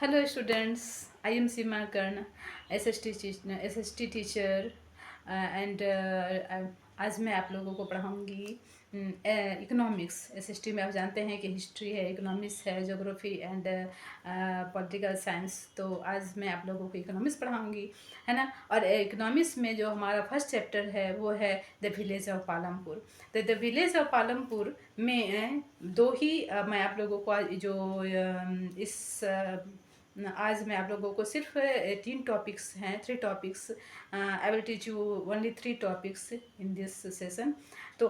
Hello students, I am Seema Karn, SST teacher and आज मैं आप लोगों को पढ़ाऊंगी इकोनॉमिक्स। एसएसटी में आप जानते हैं कि हिस्ट्री है, इकोनॉमिक्स है, ज्योग्राफी एंड पॉलिटिकल साइंस। तो आज मैं आप लोगों को इकोनॉमिक्स पढ़ाऊंगी, है ना। और इकोनॉमिक्स में जो हमारा फर्स्ट चैप्टर है वो है द विलेज ऑफ पालमपुर। तो द विलेज ऑफ पालमपुर में दो ही मैं आप लोगों को जो आज मैं आप लोगों को सिर्फ 3 टॉपिक्स हैं, 3 topics. I will teach you only 3 topics in this session. तो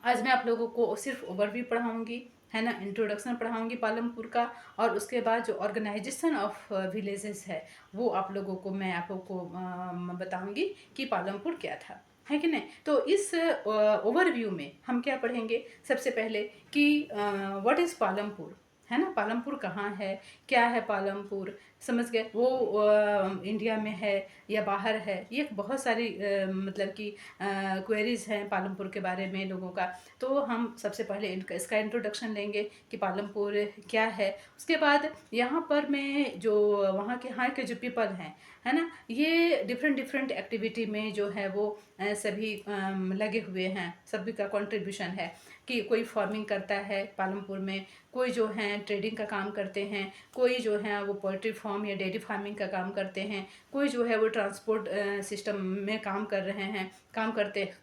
आज मैं आप लोगों को सिर्फ ओवरव्यू पढ़ाऊंगी, है ना, इंट्रोडक्शन पढ़ाऊंगी पालमपुर का। और उसके बाद जो ऑर्गेनाइजेशन ऑफ विलेजेस है वो आप लोगों को मैं आप लोगों को बताऊंगी कि पालमपुर क्या था, है कि नहीं। तो इस ओवरव्यू में हम क्या पढ़ेंगे, सबसे पहले कि व्हाट इज़ पालमपुर, है ना। पालमपुर कहाँ है, क्या है पालमपुर, समझ गए। वो इंडिया में है या बाहर है, ये बहुत सारी मतलब कि क्वेरीज हैं पालमपुर के बारे में लोगों का। तो हम सबसे पहले इसका इंट्रोडक्शन लेंगे कि पालमपुर क्या है। उसके बाद यहाँ पर मैं जो वहाँ के जो पीपल हैं, है ना, ये डिफरेंट डिफरेंट एक्टिविटी में जो है वो सभी लगे हुए हैं। सभी का कंट्रीब्यूशन है कि कोई फार्मिंग करता है पालमपुर में, कोई जो है ट्रेडिंग का काम करते हैं, कोई जो है वो पोल्ट्री फार्म या डेयरी फार्मिंग का काम करते हैं, कोई जो है वो ट्रांसपोर्ट सिस्टम में काम कर रहे हैं, काम करते हैं,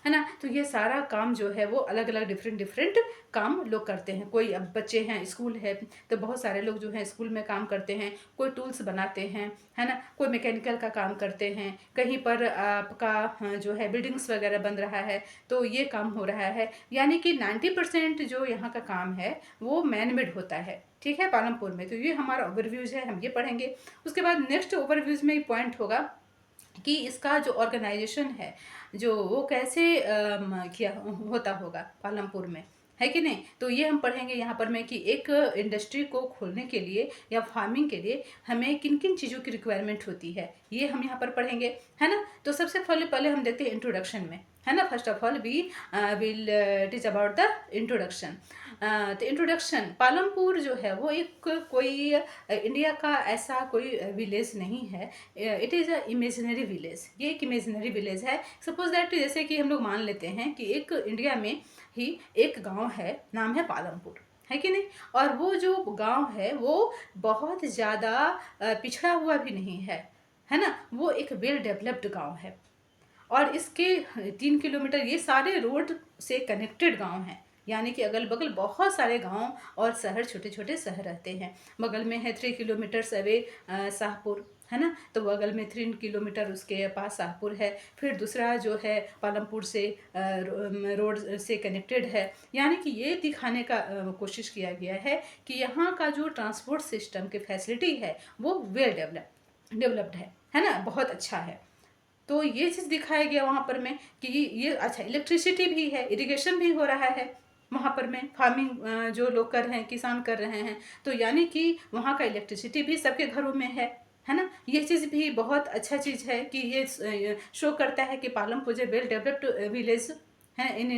है ना। तो ये सारा काम जो है वो अलग अलग डिफरेंट डिफरेंट काम लोग करते हैं। कोई अब बच्चे हैं, स्कूल है तो बहुत सारे लोग जो हैं स्कूल में काम करते हैं, कोई टूल्स बनाते हैं, है ना, कोई मैकेनिकल का काम करते हैं, कहीं पर आपका जो है बिल्डिंग्स वगैरह बन रहा है तो ये काम हो रहा है। यानी कि 90% जो यहाँ का काम है वो मैनमेड होता है, ठीक है, पालमपुर में। तो ये हमारा ओवरव्यूज है, हम ये पढ़ेंगे। उसके बाद नेक्स्ट ओवरव्यूज में पॉइंट होगा कि इसका जो ऑर्गेनाइजेशन है जो वो कैसे किया होता होगा पालमपुर में, है कि नहीं। तो ये हम पढ़ेंगे यहाँ पर मैं कि एक इंडस्ट्री को खोलने के लिए या फार्मिंग के लिए हमें किन किन चीज़ों की रिक्वायरमेंट होती है, ये हम यहाँ पर पढ़ेंगे, है ना। तो सबसे पहले पहले हम देखते हैं इंट्रोडक्शन में, है ना। First of all we will teach about the introduction. तो इंट्रोडक्शन, पालमपुर जो है वो एक कोई इंडिया का ऐसा कोई विलेज नहीं है। It is a imaginary village, ये एक इमेजिनरी विलेज है। सपोज दैट जैसे कि हम लोग मान लेते हैं कि एक इंडिया में ही एक गांव है, नाम है पालमपुर, है कि नहीं। और वो जो गांव है वो बहुत ज़्यादा पिछड़ा हुआ भी नहीं है ना। वो एक वेल डेवलप्ड गांव है और इसके 3 किलोमीटर ये सारे रोड से कनेक्टेड गांव हैं। यानी कि अगल बगल बहुत सारे गांव और शहर, छोटे छोटे शहर रहते हैं। बगल में है 3 किलोमीटर अवे शाहपुर, है ना। तो बगल में 3 किलोमीटर उसके पास शाहपुर है। फिर दूसरा जो है पालमपुर से रोड से कनेक्टेड है। यानी कि ये दिखाने का कोशिश किया गया है कि यहाँ का जो ट्रांसपोर्ट सिस्टम की फैसिलिटी है वो वेल डेवलप्ड है ना, बहुत अच्छा है। तो ये चीज़ दिखाया गया वहाँ पर में कि ये अच्छा, इलेक्ट्रिसिटी भी है, इरिगेशन भी हो रहा है वहाँ पर में, फार्मिंग जो लोग कर रहे हैं, किसान कर रहे हैं। तो यानी कि वहाँ का इलेक्ट्रिसिटी भी सबके घरों में है ना। ये चीज़ भी बहुत अच्छा चीज़ है कि ये शो करता है कि पालमपुर जो वेल डेवलप्ड विलेज है इन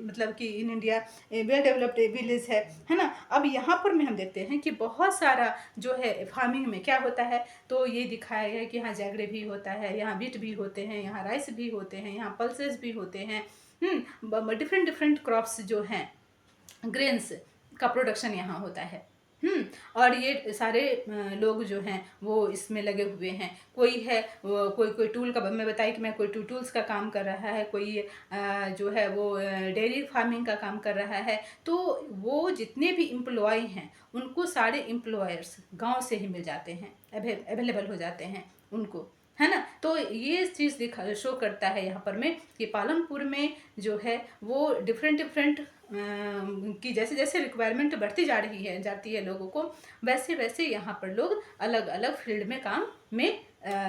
मतलब कि in India well developed village है ना। अब यहाँ पर में हम देखते हैं कि बहुत सारा जो है फार्मिंग में क्या होता है। तो ये दिखाया गया है कि यहाँ जैगरे भी होता है, यहाँ बीट भी होते हैं, यहाँ राइस भी होते हैं, यहाँ पल्सेस भी होते हैं, डिफरेंट डिफरेंट क्रॉप्स जो हैं, ग्रेन्स का प्रोडक्शन यहाँ होता है। और ये सारे लोग जो हैं वो इसमें लगे हुए हैं। कोई है कोई कोई टूल का, मैं बताई कि मैं कोई टूल्स का काम कर रहा है, कोई जो है वो डेयरी फार्मिंग का काम कर रहा है। तो वो जितने भी एम्प्लॉय हैं उनको सारे एम्प्लॉयर्स गांव से ही मिल जाते हैं, अवेलेबल हो जाते हैं उनको, है ना। तो ये चीज़ दिखा शो करता है यहाँ पर में कि पालमपुर में जो है वो डिफरेंट डिफरेंट कि जैसे जैसे रिक्वायरमेंट बढ़ती जाती है लोगों को, वैसे वैसे यहाँ पर लोग अलग अलग फील्ड में काम में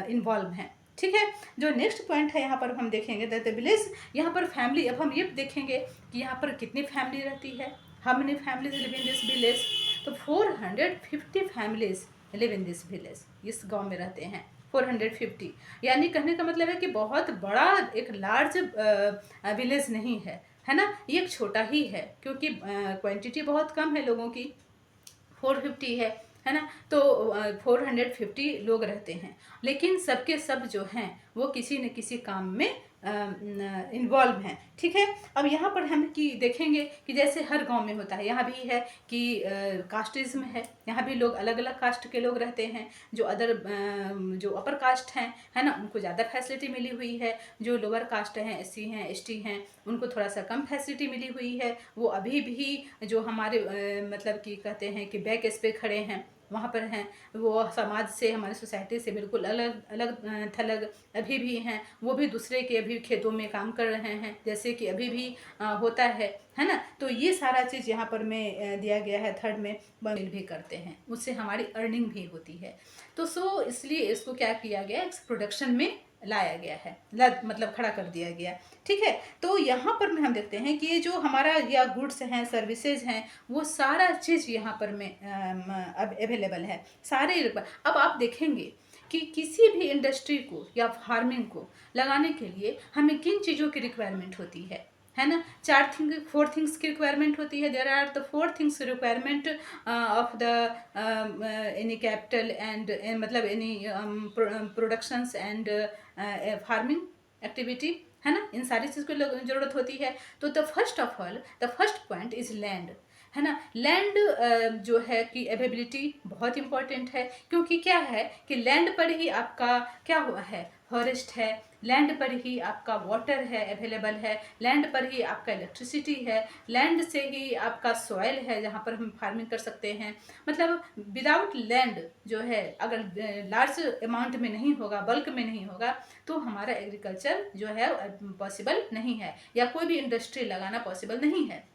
इन्वॉल्व हैं, ठीक है। जो नेक्स्ट पॉइंट है यहाँ पर हम देखेंगे द विलेज, यहाँ पर फैमिली। अब हम ये देखेंगे कि यहाँ पर कितनी फैमिली रहती है, how many families live in this village. तो 450 families live in this village, इस गांव में रहते हैं 450। यानी कहने का मतलब है कि बहुत बड़ा एक लार्ज विलेज नहीं है ना। ये एक छोटा ही है क्योंकि क्वांटिटी बहुत कम है लोगों की, 450 है है ना। तो 450 लोग रहते हैं, लेकिन सबके सब जो हैं वो किसी न किसी काम में इन्वॉल्व हैं, ठीक है। अब यहाँ पर हम कि देखेंगे कि जैसे हर गांव में होता है, यहाँ भी है कि कास्टिज्म है, यहाँ भी लोग अलग अलग कास्ट के लोग रहते हैं। जो जो अपर कास्ट हैं, है ना, उनको ज़्यादा फैसिलिटी मिली हुई है। जो लोअर कास्ट हैं, एससी हैं, एसटी हैं, उनको थोड़ा सा कम फैसिलिटी मिली हुई है। वो अभी भी जो हमारे मतलब कि कहते हैं कि बैक एज पे खड़े हैं, वहाँ पर हैं। वो समाज से, हमारी सोसाइटी से बिल्कुल अलग अलग थलग अभी भी हैं। वो भी दूसरे के अभी खेतों में काम कर रहे हैं, जैसे कि अभी भी होता है ना। तो ये सारा चीज़ यहाँ पर में दिया गया है। थर्ड में मिल भी करते हैं, उससे हमारी अर्निंग भी होती है। तो इसलिए इसको क्या किया गया, प्रोडक्शन में लाया गया है, मतलब खड़ा कर दिया गया, ठीक है। तो यहाँ पर में हम देखते हैं कि ये जो हमारा या गुड्स हैं, सर्विसेज हैं, वो सारा चीज़ यहाँ पर में अब अवेलेबल है सारे। अब आप देखेंगे कि किसी भी इंडस्ट्री को या फार्मिंग को लगाने के लिए हमें किन चीज़ों की रिक्वायरमेंट होती है ना। 4 थिंग्स की रिक्वायरमेंट होती है। There are the 4 things requirement of the any capital and मतलब any productions and farming activity, है ना। इन सारी चीज़ की जरूरत होती है। तो the first of all, the first point is land, है ना। लैंड जो है कि अवेलेबिलिटी बहुत इंपॉर्टेंट है, क्योंकि क्या है कि लैंड पर ही आपका क्या हुआ है, फॉरेस्ट है। लैंड पर ही आपका वाटर है, अवेलेबल है। लैंड पर ही आपका इलेक्ट्रिसिटी है। लैंड से ही आपका सॉइल है, जहाँ पर हम फार्मिंग कर सकते हैं। मतलब विदाउट लैंड जो है, अगर लार्ज अमाउंट में नहीं होगा, बल्क में नहीं होगा, तो हमारा एग्रीकल्चर जो है पॉसिबल नहीं है, या कोई भी इंडस्ट्री लगाना पॉसिबल नहीं है।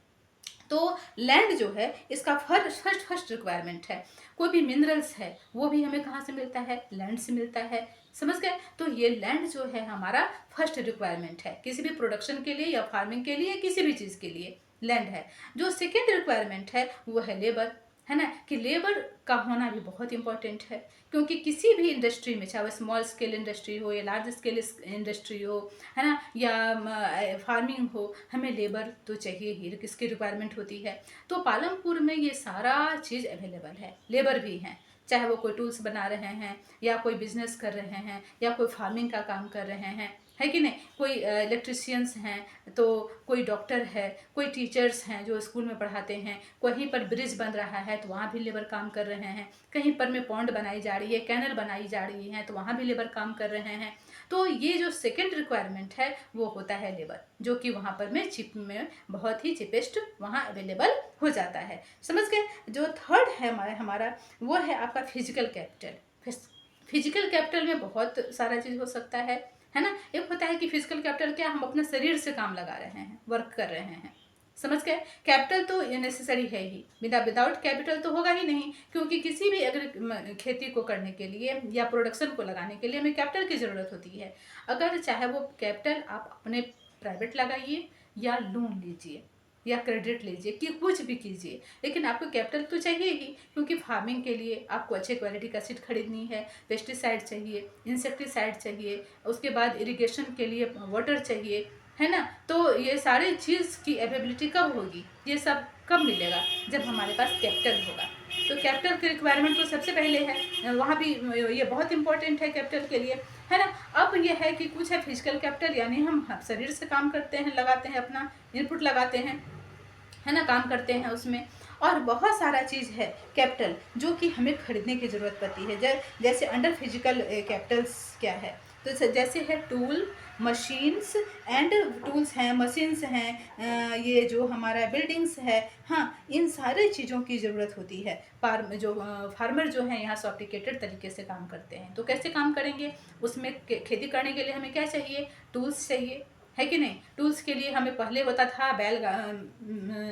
तो लैंड जो है इसका फर्स्ट रिक्वायरमेंट है। कोई भी मिनरल्स है वो भी हमें कहाँ से मिलता है, लैंड से मिलता है, समझ गए। तो ये लैंड जो है हमारा फर्स्ट रिक्वायरमेंट है, किसी भी प्रोडक्शन के लिए या फार्मिंग के लिए, किसी भी चीज़ के लिए लैंड है। जो सेकेंड रिक्वायरमेंट है वो है लेबर, है ना। कि लेबर का होना भी बहुत इंपॉर्टेंट है, क्योंकि किसी भी इंडस्ट्री में, चाहे वो स्मॉल स्केल इंडस्ट्री हो या लार्ज स्केल इंडस्ट्री हो, है ना, या फार्मिंग हो, हमें लेबर तो चाहिए ही, किसकी रिक्वायरमेंट होती है। तो पालमपुर में ये सारा चीज़ अवेलेबल है, लेबर भी हैं। चाहे वो कोई टूल्स बना रहे हैं, या कोई बिजनेस कर रहे हैं, या कोई फार्मिंग का काम कर रहे हैं, है कि नहीं। कोई इलेक्ट्रिशियंस हैं, तो कोई डॉक्टर है, कोई टीचर्स हैं जो स्कूल में पढ़ाते हैं। कहीं पर ब्रिज बन रहा है तो वहाँ भी लेबर काम कर रहे हैं। कहीं पर में पॉन्ड बनाई जा रही है, कैनल बनाई जा रही है, तो वहाँ भी लेबर काम कर रहे हैं। तो ये जो सेकेंड रिक्वायरमेंट है वो होता है लेबर, जो कि वहाँ पर में चिप में बहुत ही चिपेस्ट वहाँ अवेलेबल हो जाता है, समझ गए। जो थर्ड है हमारा वो है आपका फिजिकल कैपिटल। फिजिकल कैपिटल में बहुत सारा चीज़ हो सकता है ना। एक होता है कि फिजिकल कैपिटल क्या, हम अपने शरीर से काम लगा रहे हैं, वर्क कर रहे हैं, समझ गए। कैपिटल तो नेसेसरी है ही, विदाउट कैपिटल तो होगा ही नहीं, क्योंकि किसी भी अगर खेती को करने के लिए या प्रोडक्शन को लगाने के लिए हमें कैपिटल की ज़रूरत होती है। अगर चाहे वो कैपिटल आप अपने प्राइवेट लगाइए या लोन लीजिए या क्रेडिट लीजिए, कि कुछ भी कीजिए, लेकिन आपको कैपिटल तो चाहिए ही, क्योंकि फार्मिंग के लिए आपको अच्छे क्वालिटी का सीड खरीदनी है, पेस्टिसाइड चाहिए, इंसेक्टिसाइड चाहिए, उसके बाद इरिगेशन के लिए वाटर चाहिए, है ना। तो ये सारी चीज़ की अवेलेबिलिटी कब होगी, ये सब कब मिलेगा, जब हमारे पास कैपिटल होगा। तो कैपिटल की रिक्वायरमेंट तो सबसे पहले है, वहाँ भी ये बहुत इंपॉर्टेंट है कैपिटल के लिए, है ना। अब ये है कि कुछ है फिजिकल कैपिटल, यानी हम शरीर से काम करते हैं, लगाते हैं, अपना इनपुट लगाते हैं, है ना, काम करते हैं उसमें। और बहुत सारा चीज़ है कैपिटल जो कि हमें खरीदने की ज़रूरत पड़ती है। जैसे अंडर फिजिकल कैपिटल्स क्या है, तो जैसे है टूल, मशीन्स एंड टूल्स हैं, मशीन्स हैं, ये जो हमारा बिल्डिंग्स है, हाँ, इन सारे चीज़ों की ज़रूरत होती है। फार्मर जो हैं यहाँ सॉफ्टिकेटेड तरीके से काम करते हैं। तो कैसे काम करेंगे, उसमें खेती करने के लिए हमें क्या चाहिए, टूल्स चाहिए, है कि नहीं। टूल्स के लिए हमें पहले होता था बैल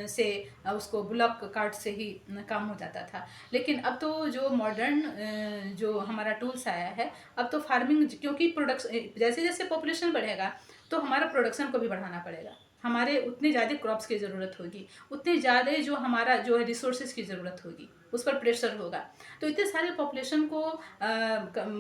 से उसको ब्लॉक कार्ट से ही काम हो जाता था, लेकिन अब तो जो मॉडर्न जो हमारा टूल्स आया है, अब तो फार्मिंग, क्योंकि प्रोडक्शन जैसे जैसे पॉपुलेशन बढ़ेगा तो हमारा प्रोडक्शन को भी बढ़ाना पड़ेगा, हमारे उतनी ज़्यादा क्रॉप्स की ज़रूरत होगी, उतनी ज़्यादा जो हमारा जो है रिसोर्सेज की ज़रूरत होगी, उस पर प्रेशर होगा। तो इतने सारे पॉपुलेशन को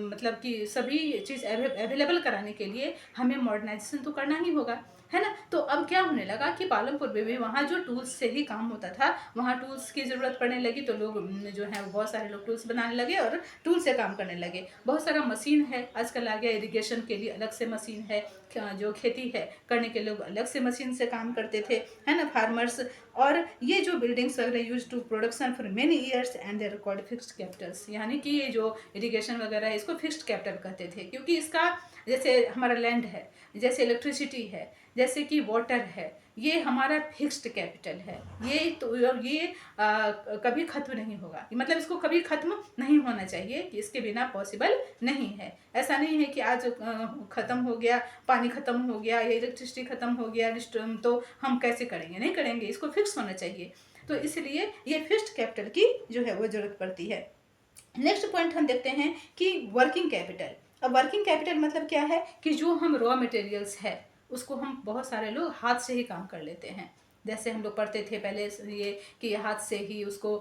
मतलब कि सभी चीज़ अवेलेबल कराने के लिए हमें मॉडर्नाइजेशन तो करना ही होगा, है ना। तो अब क्या होने लगा कि पालमपुर में भी वहाँ जो टूल्स से ही काम होता था, वहाँ टूल्स की ज़रूरत पड़ने लगी, तो लोग जो है बहुत सारे लोग टूल्स बनाने लगे और टूल से काम करने लगे। बहुत सारा मशीन है आजकल आ गया, इरिगेशन के लिए अलग से मशीन है, जो खेती है करने के लोग अलग से मशीन से काम करते थे, है ना, फार्मर्स। और ये जो बिल्डिंग्स वगैरह use to production for many years and they record fixed capitals, यानी कि ये जो इरिगेशन वगैरह है इसको फिक्स्ड कैपिटल कहते थे, क्योंकि इसका जैसे हमारा लैंड है, जैसे इलेक्ट्रिसिटी है, जैसे कि वाटर है, ये हमारा फिक्स्ड कैपिटल है। ये तो ये कभी ख़त्म नहीं होगा, मतलब इसको कभी ख़त्म नहीं होना चाहिए, कि इसके बिना पॉसिबल नहीं है। ऐसा नहीं है कि आज ख़त्म हो गया, पानी ख़त्म हो गया या इलेक्ट्रिसिटी ख़त्म हो गया तो हम कैसे करेंगे, नहीं करेंगे, इसको फिक्स होना चाहिए। तो इसलिए ये फिक्स्ड कैपिटल की जो है वो ज़रूरत पड़ती है। नेक्स्ट पॉइंट हम देखते हैं कि वर्किंग कैपिटल। अब वर्किंग कैपिटल मतलब क्या है कि जो हम रॉ मटेरियल्स है उसको हम, बहुत सारे लोग हाथ से ही काम कर लेते हैं। जैसे हम लोग पढ़ते थे पहले ये कि हाथ से ही उसको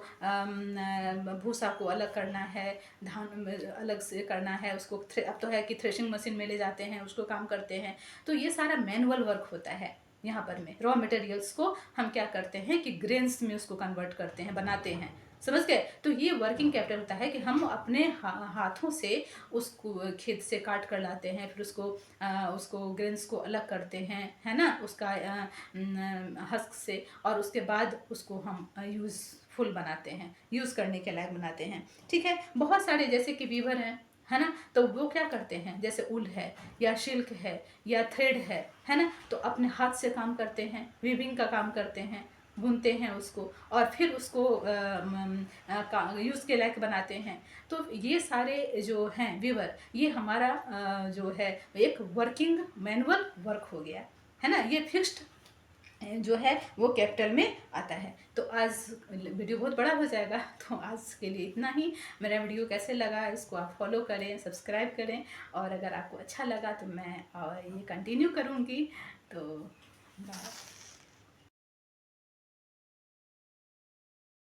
भूसा को अलग करना है, धान अलग से करना है उसको, अब तो है कि थ्रेशिंग मशीन में ले जाते हैं, उसको काम करते हैं। तो ये सारा मैनुअल वर्क होता है। यहाँ पर में रॉ मटेरियल्स को हम क्या करते हैं कि ग्रेन्स में उसको कन्वर्ट करते हैं, बनाते हैं, समझ गए। तो ये वर्किंग कैपिटल होता है कि हम अपने हाथों से उसको खेत से काट कर लाते हैं, फिर उसको ग्रेन्स को अलग करते हैं, है ना, उसका हस्क से, और उसके बाद उसको हम यूज़फुल बनाते हैं, यूज़ करने के लायक बनाते हैं। ठीक है, बहुत सारे जैसे कि वीवर हैं, है ना, तो वो क्या करते हैं, जैसे उल है या सिल्क है या थ्रेड है ना, तो अपने हाथ से काम करते हैं, वीविंग का काम करते हैं, बुनते हैं उसको, और फिर उसको यूज़ के लायक बनाते हैं। तो ये सारे जो हैं वीवर, ये हमारा जो है एक वर्किंग मैनुअल वर्क हो गया, है ना, ये फिक्स्ड जो है वो कैपिटल में आता है। तो आज वीडियो बहुत बड़ा हो जाएगा, तो आज के लिए इतना ही। मेरा वीडियो कैसे लगा इसको आप फॉलो करें, सब्सक्राइब करें, और अगर आपको अच्छा लगा तो मैं ये कंटिन्यू करूँगी। तो बाय।